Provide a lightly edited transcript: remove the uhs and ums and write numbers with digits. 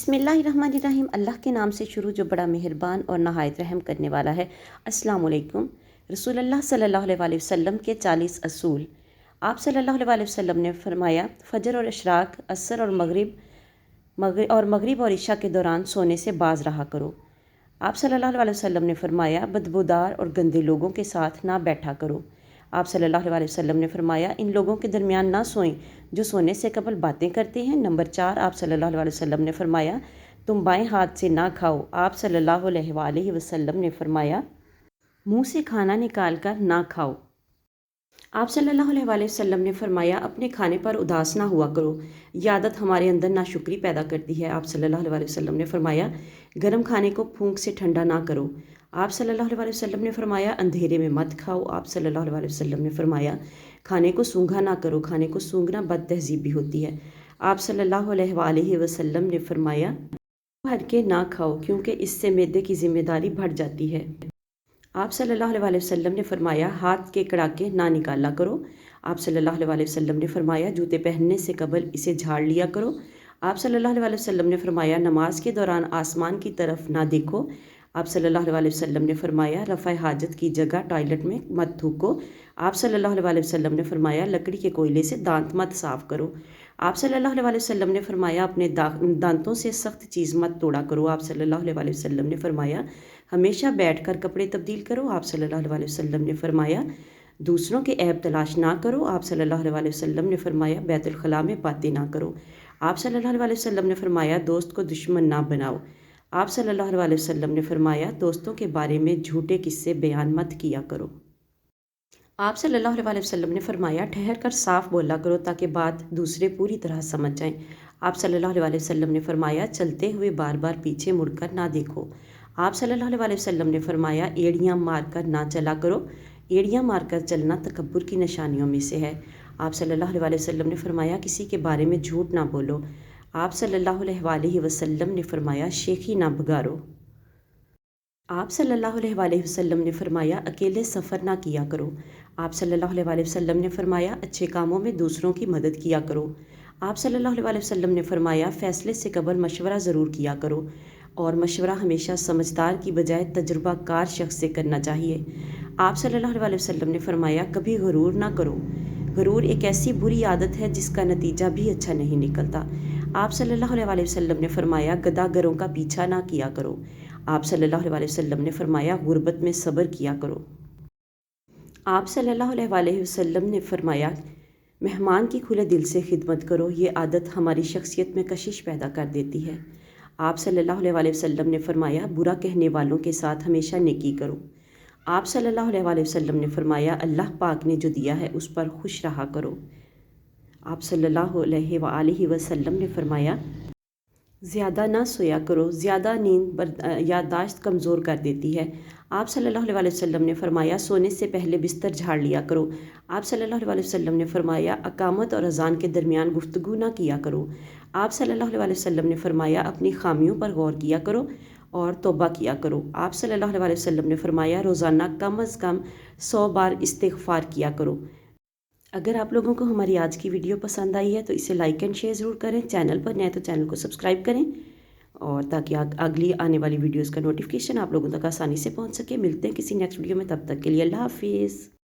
बिस्मिल्लाहिर्रहमानिर्रहीम। अल्लाह के नाम से शुरू जो बड़ा मेहरबान और नहायत रहम करने वाला है। अस्सलाम वालेकुम। रसूलुल्लाह सल्लल्लाहु अलैहि वसल्लम के 40 असूल। आप सल्लल्लाहु अलैहि वसल्लम ने फरमाया, फ़जर और इशराक, असर और मगरिब और इशा के दौरान सोने से बाज रहा करो। आप सल्लल्लाहु अलैहि वसल्लम ने फरमाया, बदबूदार और गंदे लोगों के साथ ना बैठा करो। आप सल्लल्लाहु अलैहि वसल्लम ने फरमाया, इन लोगों के दरमियान ना सोएं जो सोने से कबल बातें करते हैं। नंबर 4, आप सल्लल्लाहु अलैहि वसल्लम ने फरमाया, तुम बाएं हाथ से ना खाओ। आप सल्लल्लाहु अलैहि वसल्लम ने फरमाया, मुंह से खाना निकाल कर ना खाओ। आप सल्लल्लाहु अलैहि वसल्लम ने फरमाया, अपने खाने पर उदास ना हुआ करो, यह आदत हमारे अंदर नाशुक्री पैदा करती है। आप सल्लल्लाहु अलैहि वसल्लम ने फरमाया, गर्म खाने को फूंक से ठंडा ना करो। आप सल्लल्लाहु अलैहि वसल्लम ने फरमाया, अंधेरे में मत खाओ। आप सल्लल्लाहु अलैहि वसल्लम ने फरमाया, खाने को सूंघा ना करो, खाने को सूंघना बद तहज़ीब भी होती है। आप सल्लल्लाहु अलैहि वसल्लम ने फरमाया, भर के ना खाओ क्योंकि इससे मैदे की जिम्मेदारी बढ़ जाती है। आप सल्लल्लाहु अलैहि वसल्लम ने फरमाया, हाथ के कड़ाके ना निकाला करो। आप सल्लल्लाहु अलैहि वसल्लम ने फरमाया, जूते पहनने से कबल इसे झाड़ लिया करो। आप सल्लल्लाहु अलैहि वसल्लम ने फरमाया, नमाज के दौरान आसमान की तरफ ना देखो। आप सल्लल्लाहु अलैहि वसल्लम ने फरमाया, रफ़ा हाजत की जगह टॉयलेट में मत थूको। आप सल्लल्लाहु अलैहि वसल्लम ने फरमाया, लकड़ी के कोयले से दांत मत साफ़ करो। आप सल्लल्लाहु अलैहि वसल्लम ने फरमाया, अपने दांतों से सख्त चीज़ मत तोड़ा करो। आप सल्लल्लाहु अलैहि वसल्लम ने फरमाया, हमेशा बैठकर कपड़े तब्दील करो। आप सल्लल्लाहु अलैहि वसल्लम ने फरमाया, दूसरों के ऐब तलाश ना करो। आप सल्लल्लाहु अलैहि वसल्लम ने फरमाया, बैतुल खला में बातें ना करो। आप सल्लल्लाहु अलैहि वसल्लम ने फरमाया, दोस्त को दुश्मन ना बनाओ। आप सल्लल्लाहु अलैहि वसल्लम ने फरमाया, दोस्तों के बारे में झूठे किस्से बयान मत किया करो। आप सल्लल्लाहु अलैहि वसल्लम ने फरमाया, ठहर कर साफ बोला करो ताकि बात दूसरे पूरी तरह समझ जाएं। आप सल्लल्लाहु अलैहि वसल्लम ने फरमाया, चलते हुए बार बार पीछे मुड़कर ना देखो। आप सल्लल्लाहु अलैहि वसल्लम ने फरमाया, एड़ियाँ मारकर ना चला करो। एड़ियाँ मारकर चलना तकब्बुर की निशानियों में से है। आप सल्लल्लाहु अलैहि वसल्लम ने फरमाया, किसी के बारे में झूठ ना बोलो। आप सल्लल्लाहु अलैहि वसल्लम ने फरमाया, शेखी ना बगारो। आप सल्लल्लाहु अलैहि वसल्लम ने फरमाया, अकेले सफ़र ना किया करो। आप सल्लल्लाहु अलैहि वसल्लम ने फरमाया, अच्छे कामों में दूसरों की मदद किया करो। आप सल्लल्लाहु अलैहि वसल्लम ने फरमाया, फ़ैसले से कबल मशवरा ज़रूर किया करो और मशवरा हमेशा समझदार की बजाय तजुर्बाकार शख्स से करना चाहिए। आप सल्लल्लाहु अलैहि वसल्लम ने फरमाया, कभी गरूर ना करो। गरूर एक ऐसी बुरी आदत है जिसका नतीजा भी अच्छा नहीं निकलता। आप सल्लल्लाहु अलैहि वसल्लम ने फरमाया, गदागरों का पीछा ना किया करो। आप सल्लल्लाहु अलैहि वसल्लम ने फरमाया, गुर्बत में सब्र किया करो। आप सल्लल्लाहु अलैहि वसल्लम ने फरमाया, मेहमान की खुले दिल से खिदमत करो। ये आदत हमारी शख्सियत में कशिश पैदा कर देती है। आप सल्लल्लाहु अलैहि वसल्लम ने फरमाया, बुरा कहने वालों के साथ हमेशा नेकी करो। आप सल्लल्लाहु अलैहि वसल्लम ने फरमाया, अल्लाह पाक ने जो दिया है उस पर खुश रहा करो। आप सल्लल्लाहु अलैहि वसल्लम ने फरमाया, ज़्यादा ना सोया करो, ज़्यादा नींद याददाश्त कमज़ोर कर देती है। आप सल्लल्लाहु अलैहि वसल्लम ने फरमाया, सोने से पहले बिस्तर झाड़ लिया करो। आप सल्लल्लाहु अलैहि वसल्लम ने फरमाया, अकामत और अज़ान के दरमियान गुफ्तगू ना किया करो। आप सल्लल्लाहु अलैहि वसल्लम ने फरमाया, अपनी खामियों पर गौर किया करो और तौबा किया करो। आप सल्लल्लाहु अलैहि वसल्लम ने फरमाया, रोज़ाना कम अज़ कम 100 बार इस्तिग़फ़ार किया करो। अगर आप लोगों को हमारी आज की वीडियो पसंद आई है तो इसे लाइक एंड शेयर ज़रूर करें। चैनल पर नए तो चैनल को सब्सक्राइब करें और ताकि अगली आने वाली वीडियोस का नोटिफिकेशन आप लोगों तक आसानी से पहुंच सके। मिलते हैं किसी नेक्स्ट वीडियो में, तब तक के लिए अल्लाह हाफिज़।